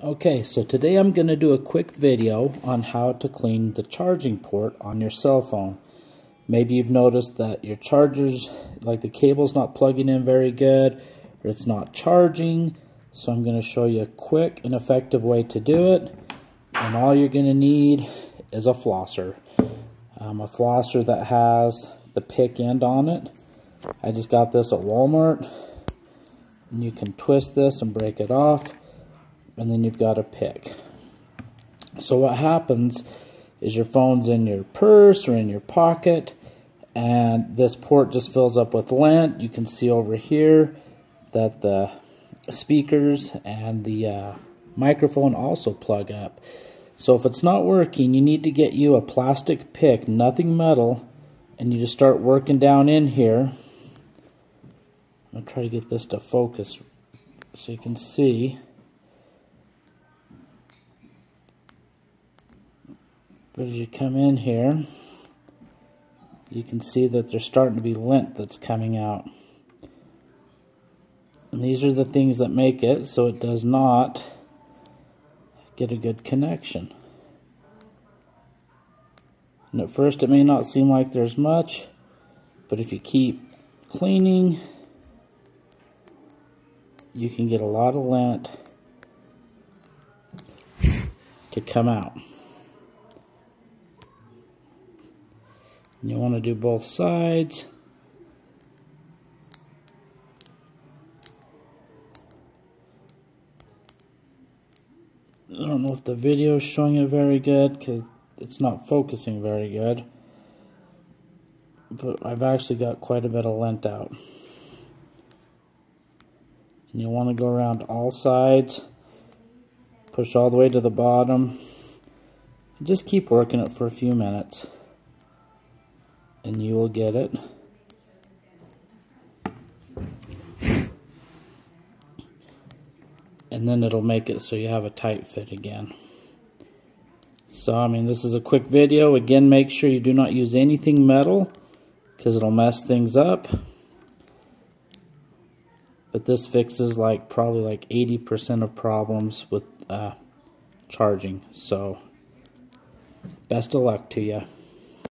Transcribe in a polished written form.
Okay, so today I'm going to do a quick video on how to clean the charging port on your cell phone. Maybe you've noticed that your charger's, like the cable's not plugging in very good, or it's not charging. So I'm going to show you a quick and effective way to do it. And all you're going to need is a flosser. A flosser that has the pick end on it. I just got this at Walmart. And you can twist this and break it off. And then you've got a pick. So what happens is your phone's in your purse or in your pocket, and this port just fills up with lint. You can see over here that the speakers and the microphone also plug up. So if it's not working, you need to get you a plastic pick, nothing metal, and you just start working down in here. I'm going to try to get this to focus so you can see. But as you come in here, you can see that there's starting to be lint that's coming out. And these are the things that make it so it does not get a good connection. And at first it may not seem like there's much, but if you keep cleaning, you can get a lot of lint to come out. You want to do both sides. I don't know if the video is showing it very good because it's not focusing very good. But I've actually got quite a bit of lint out. And you want to go around all sides. Push all the way to the bottom. And just keep working it for a few minutes. And you will get it. And then it'll make it so you have a tight fit again. So, I mean, this is a quick video. Again, make sure you do not use anything metal because it'll mess things up. But this fixes probably like 80% of problems with charging. So, best of luck to you.